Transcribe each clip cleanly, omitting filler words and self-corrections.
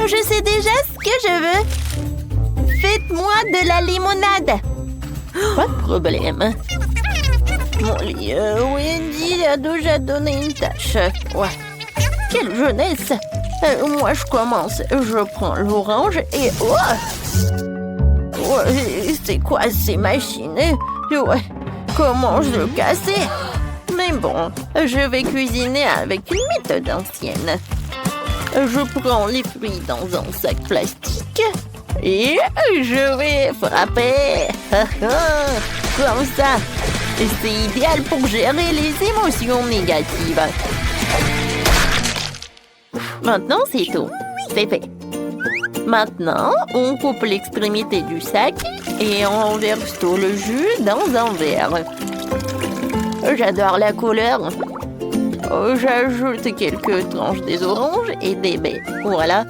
Je sais déjà ce que je veux. Faites-moi de la limonade. Pas de problème. Mon lit, Wendy a déjà donné une tâche. Ouais. Quelle jeunesse. Moi, je commence. Je prends l'orange et... Oh! Ouais, c'est quoi ces machines? Ouais. Comment je le casser? Mais bon, je vais cuisiner avec une méthode ancienne. Je prends les fruits dans un sac plastique et je vais frapper. Comme ça. Et c'est idéal pour gérer les émotions négatives. Maintenant, c'est tout. C'est fait. Maintenant, on coupe l'extrémité du sac et on verse tout le jus dans un verre. J'adore la couleur. J'ajoute quelques tranches des oranges et des baies. Voilà.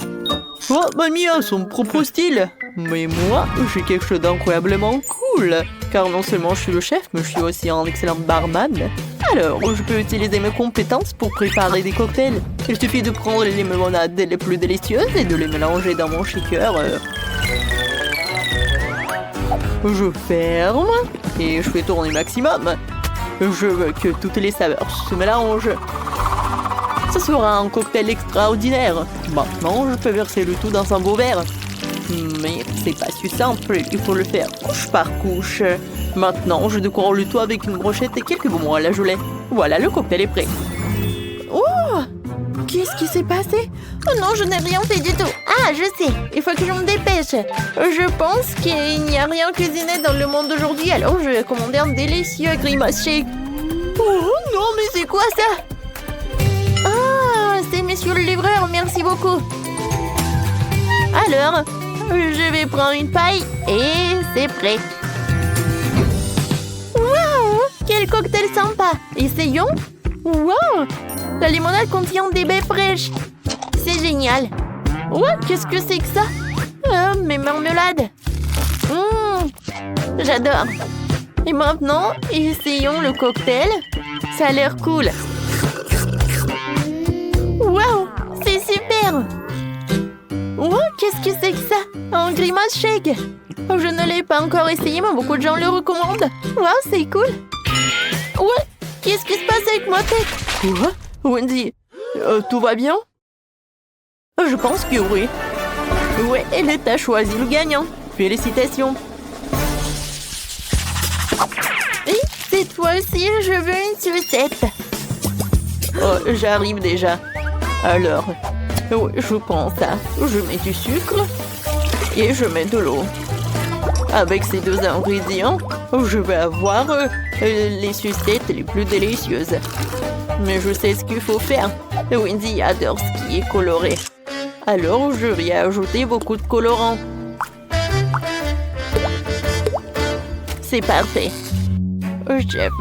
Oh, mamie a son propre style. Mais moi, j'ai quelque chose d'incroyablement cool. Car non seulement je suis le chef, mais je suis aussi un excellent barman. Alors, je peux utiliser mes compétences pour préparer des cocktails. Il suffit de prendre les limonades les plus délicieuses et de les mélanger dans mon shaker. Je ferme et je fais tourner maximum. Je veux que toutes les saveurs se mélangent. Ce sera un cocktail extraordinaire. Maintenant, je peux verser le tout dans un beau verre. Mais c'est pas si simple, il faut le faire couche par couche. Maintenant, je décore le tout avec une brochette et quelques bonbons à la gelée. Voilà, le cocktail est prêt. Oh! Qu'est-ce qui s'est passé? Oh non, je n'ai rien fait du tout. Ah, je sais, il faut que je me dépêche. Je pense qu'il n'y a rien cuisiné dans le monde d'aujourd'hui, alors je vais commander un délicieux grimace shake. Oh non, mais c'est quoi ça? Ah, c'est monsieur le livreur, merci beaucoup. Alors, je vais prendre une paille et c'est prêt. Waouh! Quel cocktail sympa! Essayons! Waouh! La limonade contient des baies fraîches. C'est génial. Ouais, qu'est-ce que c'est que ça? Mes marmelades. J'adore. Et maintenant, essayons le cocktail. Ça a l'air cool. Waouh! C'est super! Oh, qu'est-ce que c'est que ça? Un grimace shake. Oh, je ne l'ai pas encore essayé, mais beaucoup de gens le recommandent. Waouh, c'est cool. Ouais, qu'est-ce qui se passe avec ma tête? Quoi? Wendy, tout va bien? Je pense que oui. Ouais, et t'as choisi le gagnant. Félicitations. Et cette fois-ci, je veux une sucette. Oh, j'arrive déjà. Alors, oui, je prends ça. Je mets du sucre et je mets de l'eau. Avec ces deux ingrédients, je vais avoir les sucettes les plus délicieuses. Mais je sais ce qu'il faut faire. Wendy adore ce qui est coloré. Alors, je vais ajouter beaucoup de colorants. C'est parfait. Chef,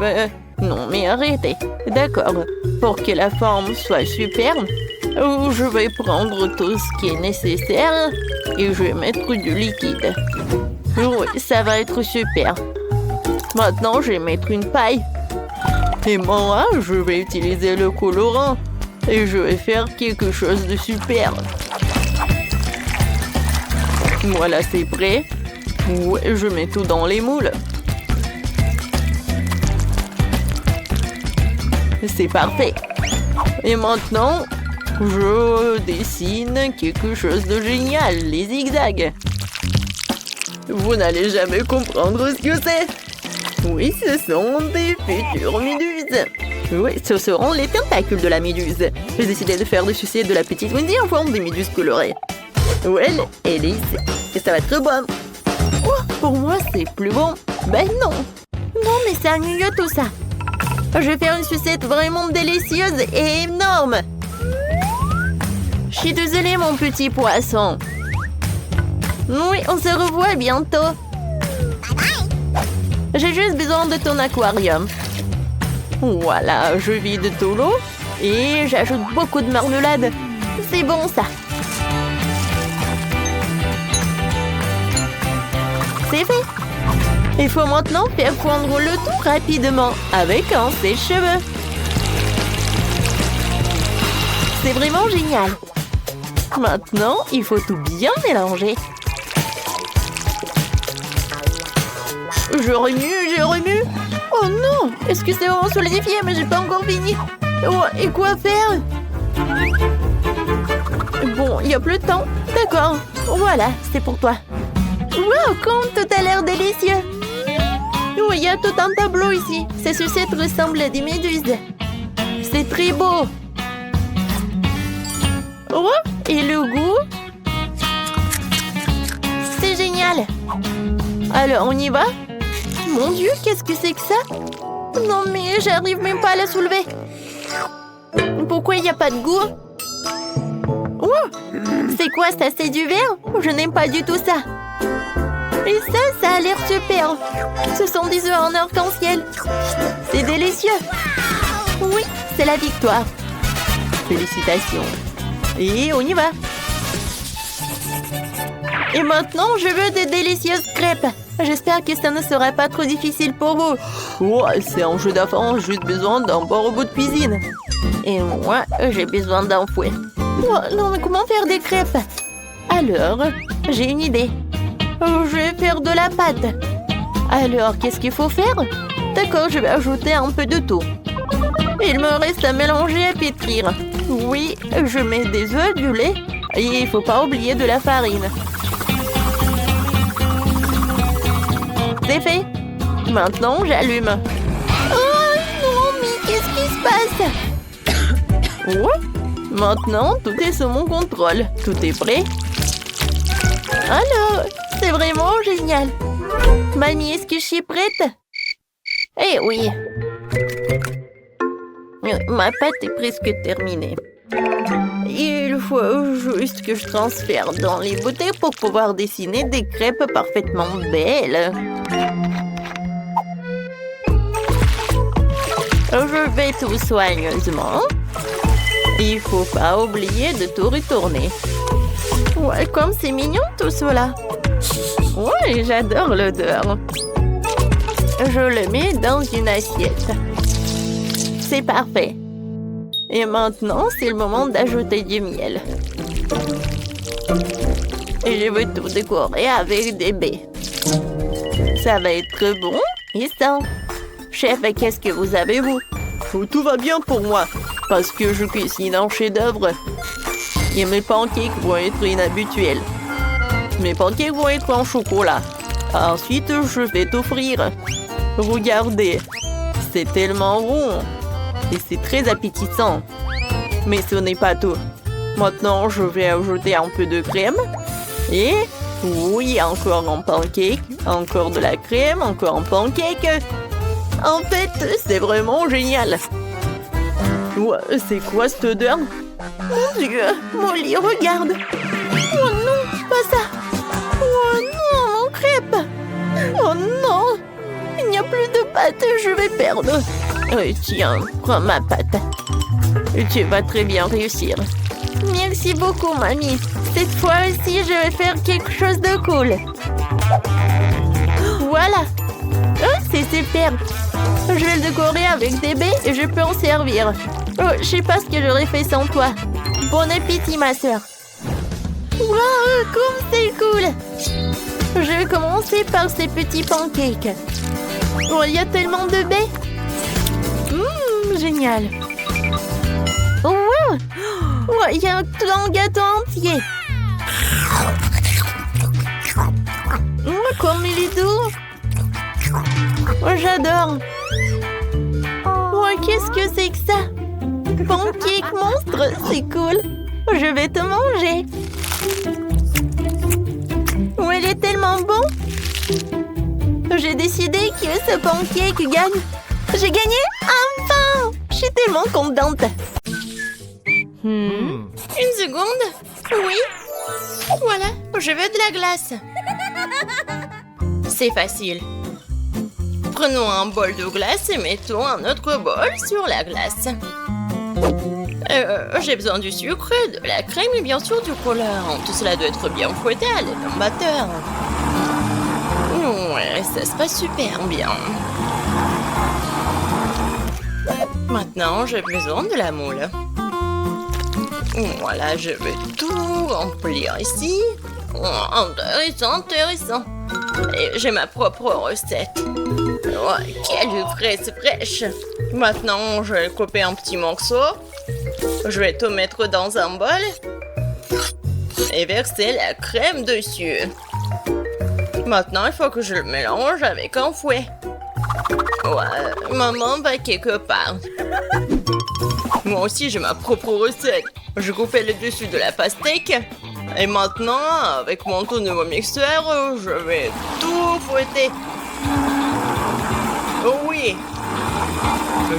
non mais arrêtez. D'accord, pour que la forme soit superbe, je vais prendre tout ce qui est nécessaire et je vais mettre du liquide. Oui, ça va être super. Maintenant, je vais mettre une paille. Et moi, je vais utiliser le colorant. Et je vais faire quelque chose de super. Voilà, c'est prêt. Ouais, je mets tout dans les moules. C'est parfait. Et maintenant, je dessine quelque chose de génial, les zigzags. Vous n'allez jamais comprendre ce que c'est. Oui, ce sont des futures méduses. Oui, ce seront les tentacules de la méduse. J'ai décidé de faire des sucettes de la petite Wendy en forme de méduse colorée. Ouais, elle est ici. Et ça va être bon. Oh, pour moi, c'est plus bon. Ben non. Non, mais c'est ennuyeux tout ça. Je vais faire une sucette vraiment délicieuse et énorme. Je suis désolée, mon petit poisson. Oui, on se revoit bientôt. J'ai juste besoin de ton aquarium. Voilà, je vide tout l'eau et j'ajoute beaucoup de marmelade. C'est bon, ça. C'est fait. Il faut maintenant faire fondre le tout rapidement avec un sèche-cheveux. C'est vraiment génial. Maintenant, il faut tout bien mélanger. Je remue. Oh non! Est-ce que c'est vraiment solidifié? Mais j'ai pas encore fini. Oh, et quoi faire? Bon, il n'y a plus de temps. D'accord. Voilà, c'est pour toi. Wow, comme tout a l'air délicieux. Oh, il y a tout un tableau ici. Ces sucettes ressemblent à des méduses. C'est très beau. Oh, et le goût? C'est génial. Alors, on y va? Mon Dieu, qu'est-ce que c'est que ça? Non, mais j'arrive même pas à la soulever. Pourquoi il n'y a pas de goût? Oh, c'est quoi ça? C'est du verre? Je n'aime pas du tout ça. Et ça a l'air super. Ce sont des œufs en arc-en-ciel. C'est délicieux. Oui, c'est la victoire. Félicitations. Et on y va. Et maintenant, je veux des délicieuses crêpes. J'espère que ça ne sera pas trop difficile pour vous. Ouais, c'est un jeu d'enfant, juste besoin d'un bon robot de cuisine. Et moi, j'ai besoin d'un fouet. Oh, non, mais comment faire des crêpes? Alors, j'ai une idée. Je vais faire de la pâte. Alors, qu'est-ce qu'il faut faire? D'accord, je vais ajouter un peu de tout. Il me reste à mélanger et pétrir. Oui, je mets des œufs, du lait et il ne faut pas oublier de la farine. C'est fait. Maintenant, j'allume. Oh non, mais qu'est-ce qui se passe? Ouais. Maintenant, tout est sous mon contrôle. Tout est prêt. Alors, c'est vraiment génial. Mamie, est-ce que je suis prête? Eh oui. Ma pâte est presque terminée. Il faut juste que je transfère dans les bouteilles pour pouvoir dessiner des crêpes parfaitement belles. Je vais tout soigneusement. Il faut pas oublier de tout retourner. Ouais, comme c'est mignon tout cela. Ouais, j'adore l'odeur. Je le mets dans une assiette. C'est parfait. Et maintenant, c'est le moment d'ajouter du miel. Et je veux tout décorer avec des baies. Ça va être bon et sain. Chef, qu'est-ce que vous avez, vous? Tout va bien pour moi, parce que je cuisine un chef-d'œuvre. Et mes pancakes vont être inhabituels. Mes pancakes vont être en chocolat. Ensuite, je vais tout frire. Regardez, c'est tellement rond. Et c'est très appétissant. Mais ce n'est pas tout. Maintenant, je vais ajouter un peu de crème. Et oui, encore un pancake. Encore de la crème, encore un pancake. En fait, c'est vraiment génial. Ouais, c'est quoi cette odeur? Mon Dieu, Molly, regarde. Oh non, pas ça. Oh non, mon crêpe. Oh non, il n'y a plus de pâte, je vais perdre. Tiens, prends ma pâte. Tu vas très bien réussir. Merci beaucoup, mamie. Cette fois-ci, je vais faire quelque chose de cool. Voilà. Oh, c'est super. Je vais le décorer avec des baies et je peux en servir. Oh, je sais pas ce que j'aurais fait sans toi. Bon appétit, ma sœur. Wow, comme c'est cool. Je vais commencer par ces petits pancakes. Oh, il y a tellement de baies. Génial. Oh, wow. Oh, il y a un gâteau entier. Oh, comme il est doux. Oh, j'adore. Oh, qu'est-ce que c'est que ça? Pancake monstre, c'est cool. Je vais te manger. Oh, il est tellement bon. J'ai décidé que ce pancake gagne. J'ai gagné? Enfin! Je suis tellement contente. Une seconde. Oui. Voilà, je veux de la glace. C'est facile. Prenons un bol de glace et mettons un autre bol sur la glace. J'ai besoin du sucre, de la crème et bien sûr du colorant. Tout cela doit être bien fouetté à l'aide d'un batteur. Ouais, ça se passe super bien. Maintenant, j'ai besoin de la moule. Voilà, je vais tout remplir ici. Intéressant, intéressant. Et j'ai ma propre recette. Ouais, quelle fraise fraîche. Maintenant, je vais couper un petit morceau. Je vais tout mettre dans un bol. Et verser la crème dessus. Maintenant, il faut que je le mélange avec un fouet. Ouais, maman va quelque part. Moi aussi, j'ai ma propre recette. Je coupais le dessus de la pastèque. Et maintenant, avec mon tout nouveau mixeur, je vais tout fouetter. Oh oui,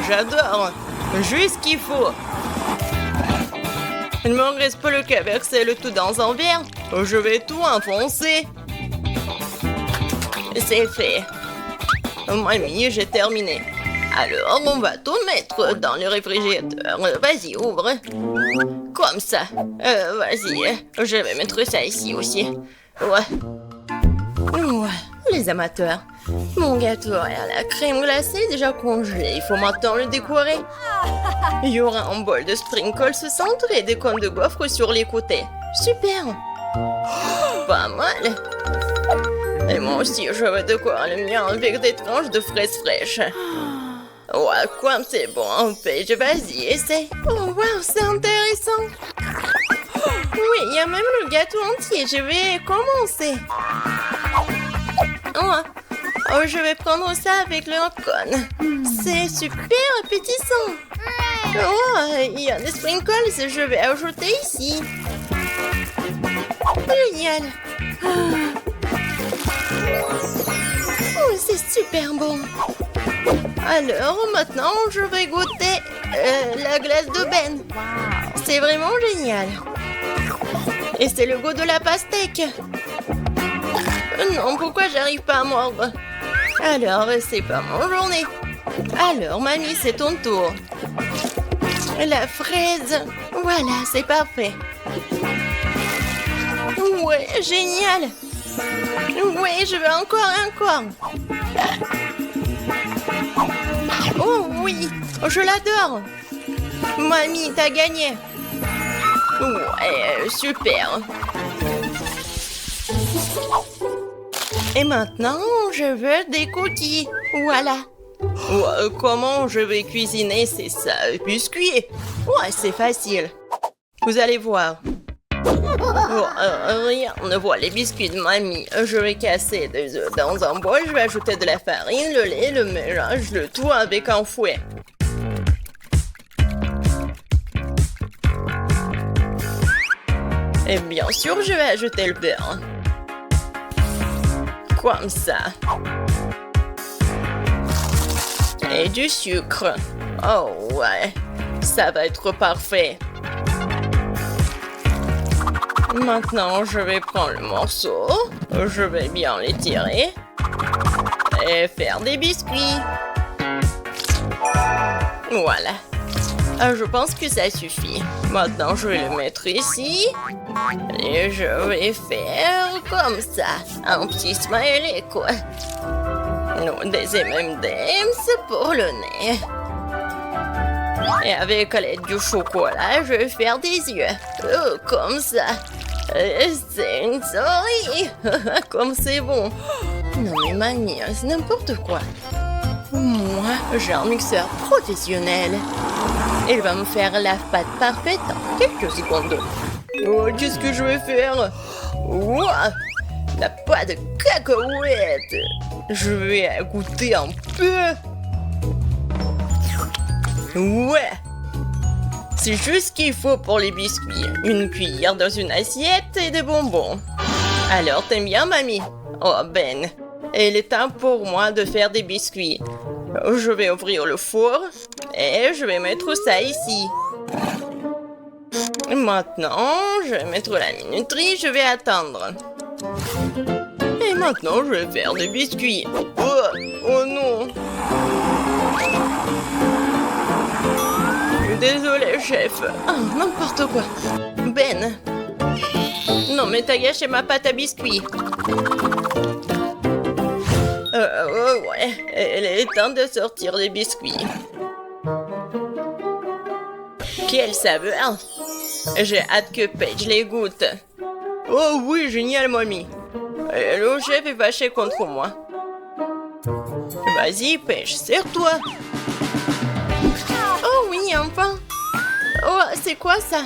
j'adore. Juste ce qu'il faut. Il ne me reste plus qu'à verser le tout dans un verre. Je vais tout enfoncer. C'est fait. Mamie, j'ai terminé. Alors, on va tout mettre dans le réfrigérateur. Vas-y, ouvre. Comme ça. Vas-y, je vais mettre ça ici aussi. Ouais, les amateurs. Mon gâteau à la crème glacée est déjà congelé. Il faut maintenant le décorer. Il y aura un bol de sprinkles au centre et des cônes de gaufres sur les côtés. Super. Pas mal. Et moi aussi, je vais décorer le mien avec des tranches de fraises fraîches. Ouais, quoi, c'est bon, Paige, vas-y, essaie. Oh, wow, c'est intéressant. Oui, il y a même le gâteau entier, je vais commencer. Je vais prendre ça avec le cône. C'est super appétissant. Il y a des sprinkles, je vais ajouter ici. Génial. C'est super bon. Alors, maintenant, je vais goûter la glace de Ben. C'est vraiment génial. Et c'est le goût de la pastèque. Non, pourquoi j'arrive pas à mordre? Alors, c'est pas mon journée. Alors, mamie, c'est ton tour. La fraise. Voilà, c'est parfait. Ouais, génial. Ouais, je veux encore. Oh oui, je l'adore. Mamie, t'as gagné. Ouais, super. Et maintenant, je veux des cookies. Voilà. Comment je vais cuisiner ces biscuits? Ouais, c'est facile. Vous allez voir. Rien ne voit les biscuits de mamie. Je vais casser des œufs dans un bol. Je vais ajouter de la farine, le lait, le mélange, le tout avec un fouet. Et bien sûr, je vais ajouter le beurre. Comme ça. Et du sucre. Oh ouais, ça va être parfait. Maintenant, je vais prendre le morceau. Je vais bien l'étirer. Et faire des biscuits. Voilà. Je pense que ça suffit. Maintenant, je vais le mettre ici. Et je vais faire comme ça. Un petit smiley, quoi. Non, des M&M's pour le nez. Et avec l'aide du chocolat, je vais faire des yeux. Comme ça. C'est une souris. Comme c'est bon. Non mais mamie, c'est n'importe quoi. Moi, j'ai un mixeur professionnel. Il va me faire la pâte parfaite en quelques secondes. Qu'est-ce que je vais faire? La pâte de cacahuètes. Je vais goûter un peu. Ouais. C'est juste ce qu'il faut pour les biscuits. Une cuillère dans une assiette et des bonbons. Alors, t'aimes bien, mamie? Oh, Ben. Il est temps pour moi de faire des biscuits. Je vais ouvrir le four et je vais mettre ça ici. Maintenant, je vais mettre la minuterie, je vais attendre. Et maintenant, je vais faire des biscuits. Oh non! Désolé, chef. N'importe quoi. Ben. Non, mais t'as gâché ma pâte à biscuits. Ouais. Il est temps de sortir les biscuits. Quelle saveur! J'ai hâte que Paige les goûte. Oh oui, génial, mamie. Le chef est fâché contre moi. Vas-y, Paige, serre-toi. Oh oui, enfin. Oh, c'est quoi ça?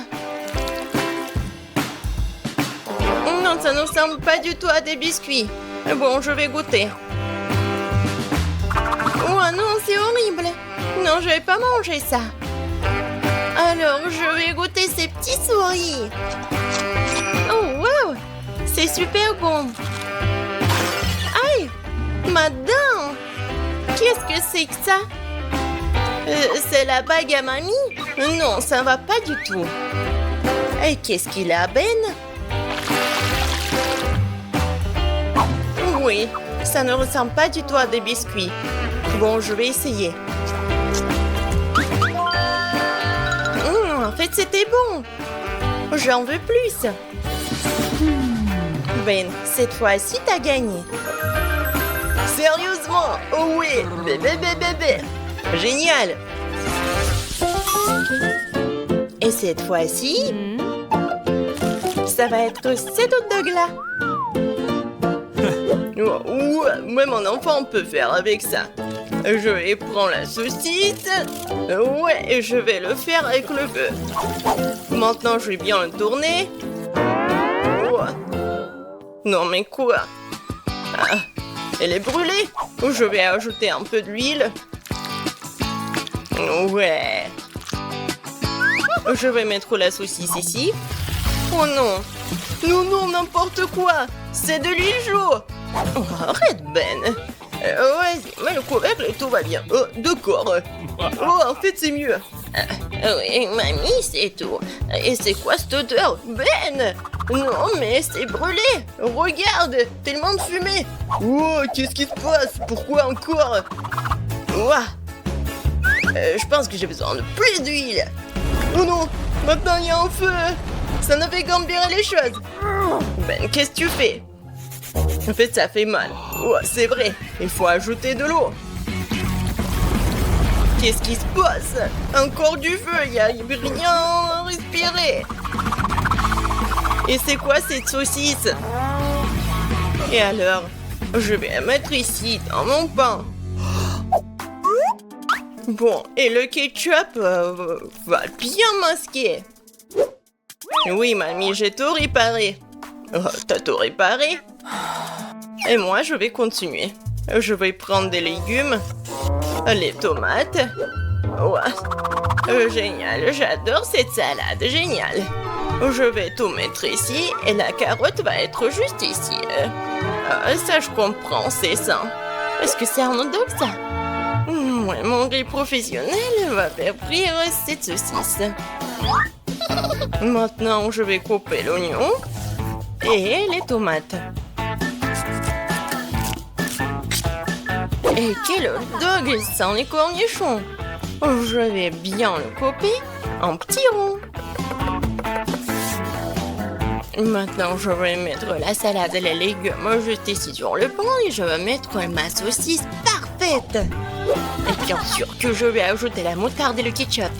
Non, ça ne ressemble pas du tout à des biscuits. Bon, je vais goûter. Oh non, c'est horrible. Non, je vais pas manger ça. Alors, je vais goûter ces petits souris. Oh, wow! C'est super bon. Aïe! Ma dent! Qu'est-ce que c'est que ça? C'est la bague à mamie? Non, ça va pas du tout. Et qu'est-ce qu'il a, Ben? Oui, ça ne ressemble pas du tout à des biscuits. Bon, je vais essayer. En fait, c'était bon. J'en veux plus. Ben, cette fois-ci, t'as gagné. Sérieusement? Oh oui, bébé. Génial. Et cette fois-ci, ça va être ces dogs-là. Ouais, mon enfant peut faire avec ça. Je vais prendre la saucisse. Ouais, et je vais le faire avec le feu. Maintenant, je vais bien le tourner. Ouais. Non, mais quoi? Ah, elle est brûlée. Je vais ajouter un peu d'huile. Ouais. Je vais mettre la saucisse ici. Oh non. Non, n'importe quoi. C'est de l'huile chaude. Oh, arrête, Ben. Vas-y, mets le couvercle et tout va bien. Oh, d'accord. Oh, en fait, c'est mieux. Oui, mamie, c'est tout. Et c'est quoi cette odeur? Ben! Non, mais c'est brûlé. Regarde, tellement de fumée. Oh, qu'est-ce qui se passe? Pourquoi encore? Ouah. Je pense que j'ai besoin de plus d'huile. Oh non, maintenant il y a un feu. Ça ne fait qu'empirer les choses. Ben, qu'est-ce que tu fais? En fait, ça fait mal. Oh, c'est vrai, il faut ajouter de l'eau. Qu'est-ce qui se passe? Encore du feu, il n'y a rien à respirer. Et c'est quoi cette saucisse? Et alors? Je vais la mettre ici, dans mon pain. Bon, et le ketchup va bien masquer. Oui, mamie, j'ai tout réparé. Oh, t'as tout réparé? Et moi, je vais continuer. Je vais prendre des légumes, les tomates. Ouais. Génial, j'adore cette salade, génial. Je vais tout mettre ici et la carotte va être juste ici. Ça, je comprends, c'est ça. Est-ce que c'est un hot dog, ça? Ouais, mon grill professionnel va faire frire cette saucisse. Maintenant, je vais couper l'oignon et les tomates. Et quel hot dog sans les cornichons! Je vais bien le couper en petits ronds. Maintenant, je vais mettre la salade et les légumes juste ici sur le pain et je vais mettre ma saucisse parfaite. Et bien sûr que je vais ajouter la moutarde et le ketchup.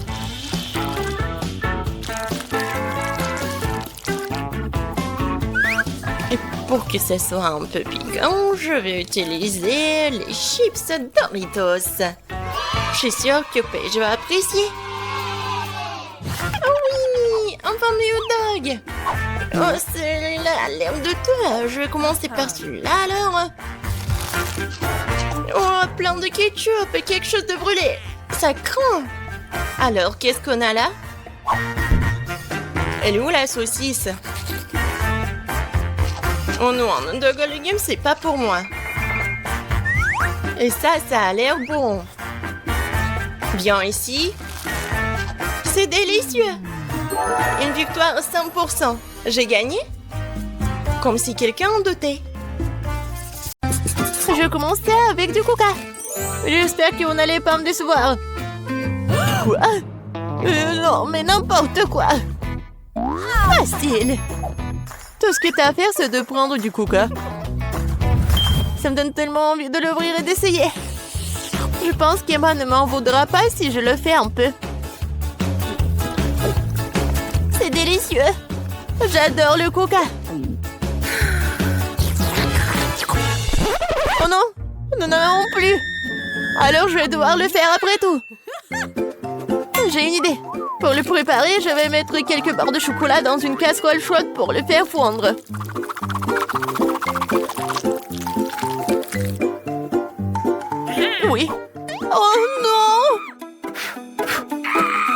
Et pour que ce soit un peu piquant, je vais utiliser les chips Doritos. Je suis sûre que Paige va apprécier. Oh oui, un fameux hot dog. Oh, celui-là a l'air de toi. Je vais commencer par celui-là alors. Oh, plein de ketchup et quelque chose de brûlé. Ça craint. Alors, qu'est-ce qu'on a là? Elle est où la saucisse? Oh non, un hot dog aux légumes, c'est pas pour moi. Et ça a l'air bon. Bien ici. C'est délicieux. Une victoire 100%. J'ai gagné? Comme si quelqu'un en doutait. Je commençais avec du coca. J'espère que vous n'allez pas me décevoir. Quoi? Non, mais n'importe quoi. Facile. Tout ce que t'as à faire, c'est de prendre du coca. Ça me donne tellement envie de l'ouvrir et d'essayer. Je pense qu'Emma ne m'en voudra pas si je le fais un peu. C'est délicieux. délicieux. J'adore le coca. Oh non, nous n'en avons plus. Alors je vais devoir le faire après tout. J'ai une idée. Pour le préparer, je vais mettre quelques barres de chocolat dans une casserole chaude pour le faire fondre. Oui. Oh non!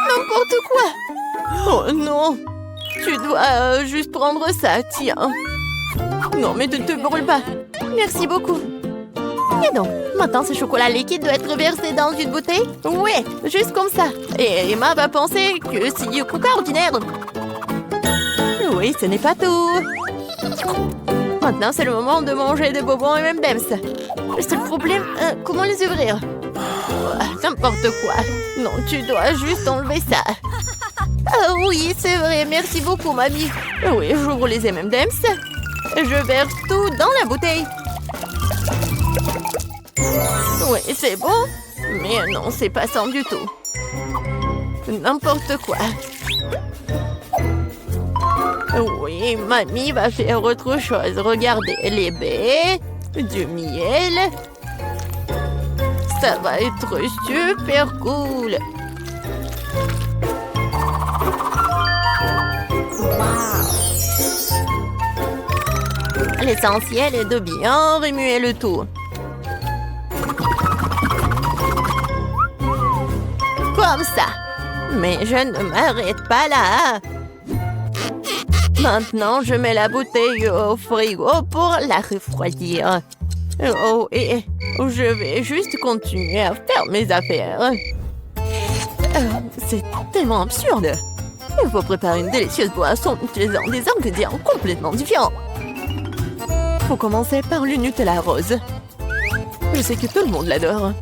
N'importe quoi! Oh non! Tu dois juste prendre ça, tiens. Non, mais ne te brûle pas. Merci beaucoup. Et donc, maintenant ce chocolat liquide doit être versé dans une bouteille? Ouais, juste comme ça. Et Emma va penser que c'est du coca ordinaire. Oui, ce n'est pas tout. Maintenant, c'est le moment de manger des bonbons et M&M's. Le seul problème, comment les ouvrir? N'importe quoi. Non, tu dois juste enlever ça. Ah oui, c'est vrai. Merci beaucoup, mamie. Oui, j'ouvre les M&M's. Je verse tout dans la bouteille. Oui, c'est bon. Mais non, c'est pas ça du tout. N'importe quoi. Oui, mamie va faire autre chose. Regardez, les baies, du miel. Ça va être super cool. L'essentiel est de bien remuer le tout. Comme ça. Mais je ne m'arrête pas là. Maintenant, je mets la bouteille au frigo pour la refroidir. Oh, et je vais juste continuer à faire mes affaires. C'est tellement absurde. Il faut préparer une délicieuse boisson utilisant des ingrédients complètement différents. Faut commencer par le Nutella rose. Je sais que tout le monde l'adore.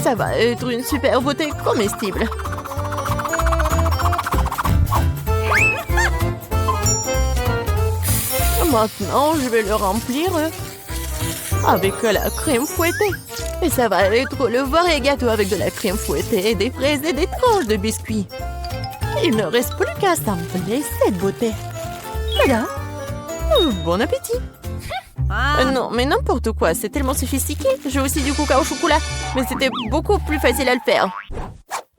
Ça va être une super beauté comestible. Maintenant, je vais le remplir avec la crème fouettée. Et ça va être le vrai gâteau avec de la crème fouettée, des fraises et des tranches de biscuits. Il ne reste plus qu'à assembler cette beauté. Voilà. Bon appétit. Non, mais n'importe quoi, c'est tellement sophistiqué. J'ai aussi du coca au chocolat, mais c'était beaucoup plus facile à le faire.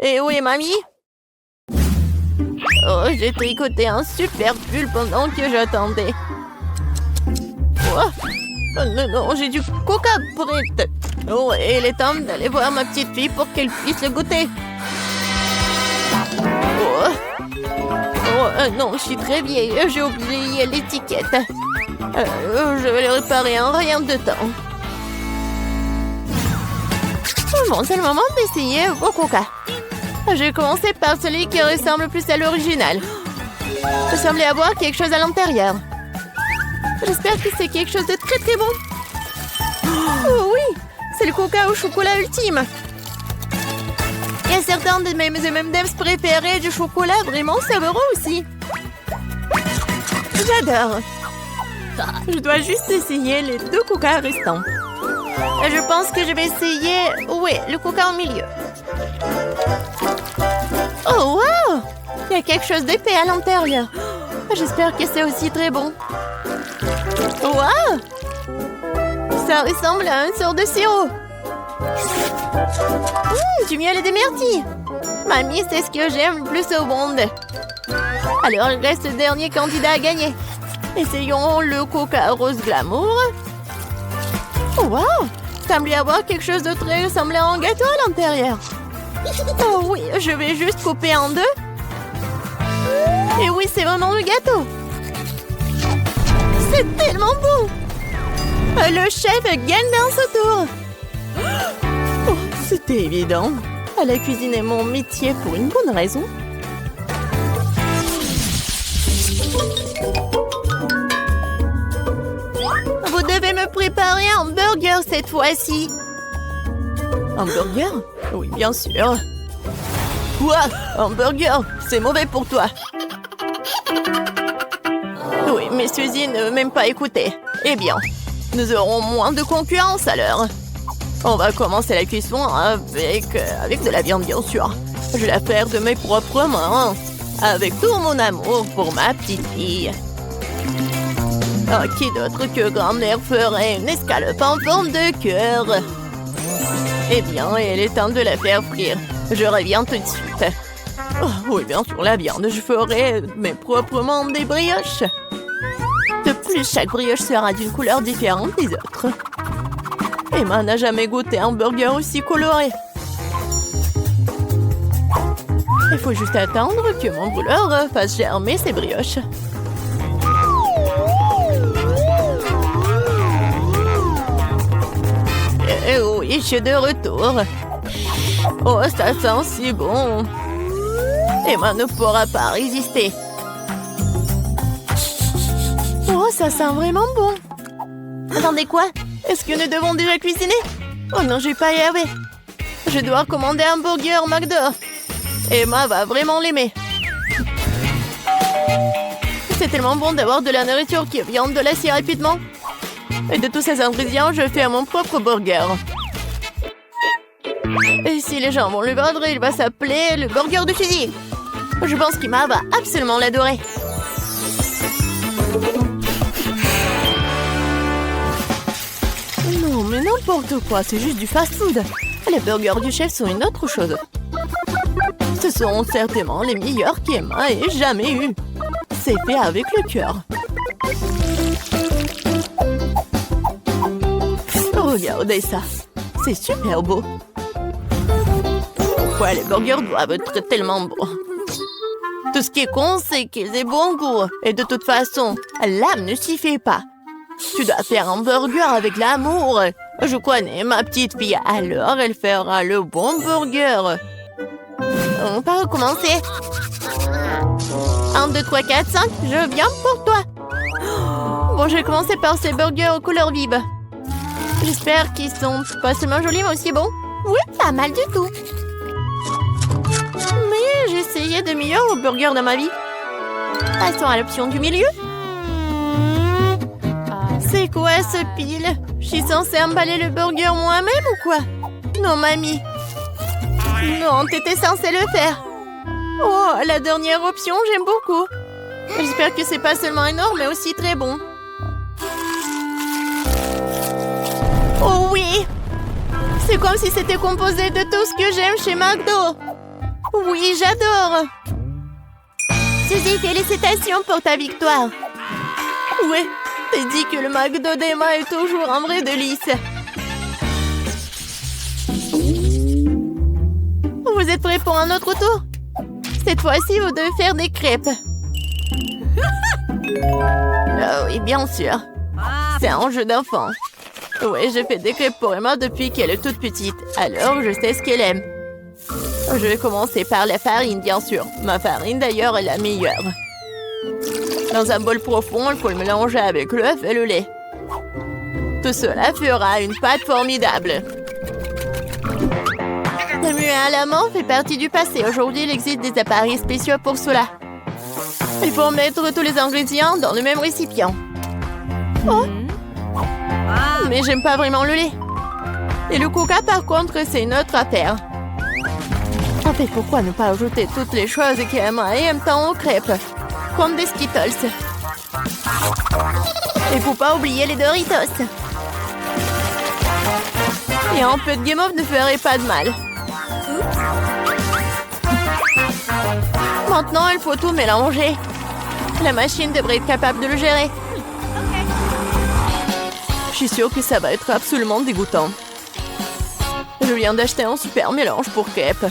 Et où est mamie? Oh, j'ai tricoté un super pull pendant que j'attendais. Oh, non, j'ai du coca prêt. Oh, et il est temps d'aller voir ma petite fille pour qu'elle puisse le goûter. Non, je suis très vieille. J'ai oublié l'étiquette. Je vais le réparer en rien de temps. Bon, c'est le moment d'essayer au coca. J'ai commencé par celui qui ressemble plus à l'original. Je semblais avoir quelque chose à l'intérieur. J'espère que c'est quelque chose de très très bon. Oh oui, c'est le coca au chocolat ultime. Il y a certains de mes M&M's préférés du chocolat vraiment savoureux aussi. J'adore. Je dois juste essayer les 2 coca restants. Je pense que je vais essayer, oui, le coca au milieu. Oh, wow! Il y a quelque chose d'épais à l'intérieur. J'espère que c'est aussi très bon. Wow! Ça ressemble à une sorte de sirop. Du miel et des myrtilles. Mamie, c'est ce que j'aime le plus au monde. Alors, il reste le dernier candidat à gagner. Essayons le coca rose glamour. Oh, wow! Semble y avoir quelque chose de très ressemblant à un gâteau à l'intérieur. Oh oui, je vais juste couper en 2. Et oui, c'est vraiment le gâteau. C'est tellement bon. Le chef gagne dans ce tour. Oh, c'était évident. La cuisine est mon métier pour une bonne raison. Vous devez me préparer un burger cette fois-ci. Un burger? Oui, bien sûr. Quoi? Un burger? C'est mauvais pour toi. Oui, mais Suzy ne veut même pas écouter. Eh bien, nous aurons moins de concurrence alors. On va commencer la cuisson avec de la viande, bien sûr. Je vais la faire de mes propres mains. avec tout mon amour pour ma petite fille. Oh, qui d'autre que grand-mère ferait une escalope en forme de cœur? Eh bien, il est temps de la faire frire. Je reviens tout de suite. Oh, oui, bien sûr, la viande. Je ferai mes proprement des brioches. De plus, chaque brioche sera d'une couleur différente des autres. Emma n'a jamais goûté un burger aussi coloré. Il faut juste attendre que mon brûleur fasse germer ses brioches. Et oui, je suis de retour. Oh, ça sent si bon. Emma ne pourra pas résister. Oh, ça sent vraiment bon. Attendez, quoi? Est-ce que nous devons déjà cuisiner? Oh non, je vais pas y arriver. Je dois commander un burger McDo. Emma va vraiment l'aimer. C'est tellement bon d'avoir de la nourriture qui vient de là si rapidement. Et de tous ces ingrédients, je fais mon propre burger. Et si les gens vont le vendre, il va s'appeler le burger de fusil. Je pense qu'Emma va absolument l'adorer. Non, mais n'importe quoi, c'est juste du fast-food. Les burgers du chef sont une autre chose. Ce sont certainement les meilleurs qu'Emma ait jamais eu. C'est fait avec le cœur. Regardez ça. C'est super beau. Ouais, les burgers doivent être tellement bons. Tout ce qui est con, c'est qu'ils aient bon goût. Et de toute façon, l'âme ne s'y fait pas. Tu dois faire un burger avec l'amour. Je connais ma petite fille, alors elle fera le bon burger. On va recommencer. 1, 2, 3, 4, 5, je viens pour toi. Bon, je vais commencer par ces burgers aux couleurs vives. J'espère qu'ils sont pas seulement jolis, mais aussi bons. Oui, pas mal du tout. Mais j'ai essayé de meilleurs burgers dans ma vie. Passons à l'option du milieu. C'est quoi ce pile? Je suis censée emballer le burger moi-même ou quoi? Non, mamie. Non, t'étais censée le faire. Oh, la dernière option, j'aime beaucoup. J'espère que c'est pas seulement énorme, mais aussi très bon. Oh oui! C'est comme si c'était composé de tout ce que j'aime chez McDo. Oui, j'adore. Suzy, félicitations pour ta victoire. Ouais, t'as dit que le McDo d'Emma est toujours un vrai délice. Vous êtes prêts pour un autre tour? Cette fois-ci, vous devez faire des crêpes. Oh oui, bien sûr. C'est un jeu d'enfant. Oui, je fais des crêpes pour Emma depuis qu'elle est toute petite. Alors, je sais ce qu'elle aime. Je vais commencer par la farine, bien sûr. Ma farine, d'ailleurs, est la meilleure. Dans un bol profond, il faut le mélanger avec l'œuf et le lait. Tout cela fera une pâte formidable. Le muet à la main fait partie du passé. Aujourd'hui, il existe des appareils spéciaux pour cela. Il faut mettre tous les ingrédients dans le même récipient. Oh! Mais j'aime pas vraiment le lait. Et le coca, par contre, c'est une autre affaire. En fait, pourquoi ne pas ajouter toutes les choses qu'Emma aime tant aux crêpes? Comme des Skittles. Il faut pas oublier les Doritos. Et un peu de guimauve ne ferait pas de mal. Maintenant, il faut tout mélanger. La machine devrait être capable de le gérer. Je suis sûre que ça va être absolument dégoûtant. Je viens d'acheter un super mélange pour crêpes.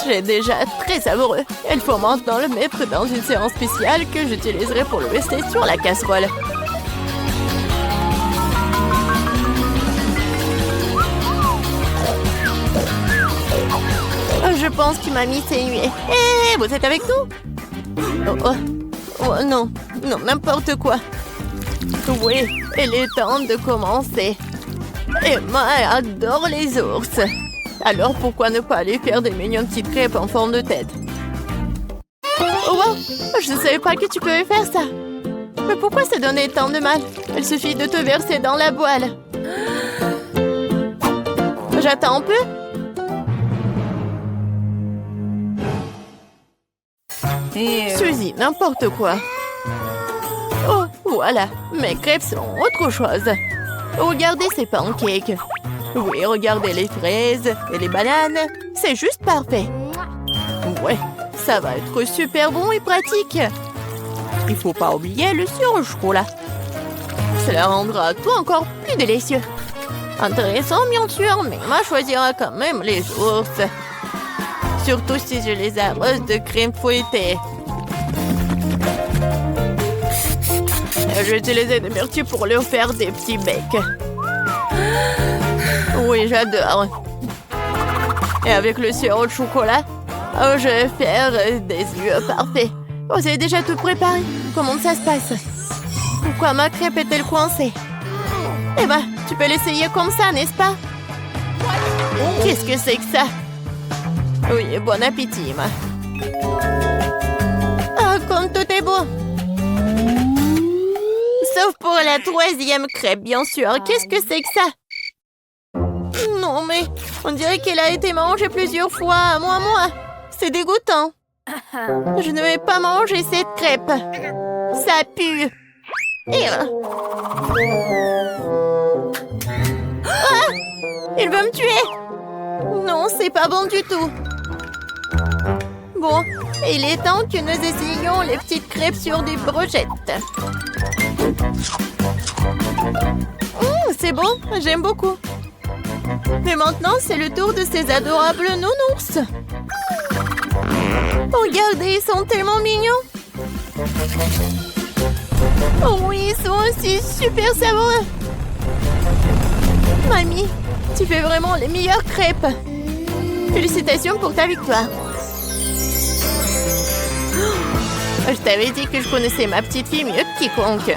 C'est déjà très savoureux. Il faut maintenant le mettre dans une séance spéciale que j'utiliserai pour le rester sur la casserole. Je pense que mamie s'est nuée. Hé, vous êtes avec nous? Oh non, non, n'importe quoi. Oui, il est temps de commencer. Emma adore les ours. Alors pourquoi ne pas aller faire des mignonnes petites crêpes en forme de tête? Oh wow, je ne savais pas que tu pouvais faire ça. Mais pourquoi se donner tant de mal? Il suffit de te verser dans la poêle. J'attends un peu. Suzy, n'importe quoi. Oh, voilà, mes crêpes sont autre chose. Regardez ces pancakes. Oui, regardez les fraises et les bananes. C'est juste parfait. Ouais, ça va être super bon et pratique. Il faut pas oublier le sirop au chocolat. Cela rendra tout encore plus délicieux. Intéressant, bien sûr, mais moi choisira quand même les ours. Surtout si je les arrose de crème fouettée. J'ai utilisé des myrtilles pour leur faire des petits becs. Oui, j'adore. Et avec le sirop de chocolat, je vais faire des yeux parfaits. Oh, c'est déjà tout préparé. Comment ça se passe? Pourquoi ma crêpe est-elle coincée? Eh ben, tu peux l'essayer comme ça, n'est-ce pas? Qu'est-ce que c'est que ça? Oui, bon appétit, ma. Ah, comme tout est beau. Sauf pour la troisième crêpe, bien sûr. Qu'est-ce que c'est que ça? Non, mais on dirait qu'elle a été mangée plusieurs fois. Moi. C'est dégoûtant. Je ne vais pas manger cette crêpe. Ça pue. Ah! Il veut me tuer. Non, c'est pas bon du tout. Bon, il est temps que nous essayions les petites crêpes sur des brochettes. C'est bon, j'aime beaucoup. Mais maintenant, c'est le tour de ces adorables nounours. Regardez, ils sont tellement mignons. Oh oui, ils sont aussi super savoureux. Mamie, tu fais vraiment les meilleures crêpes. Félicitations pour ta victoire. Je t'avais dit que je connaissais ma petite fille mieux que quiconque.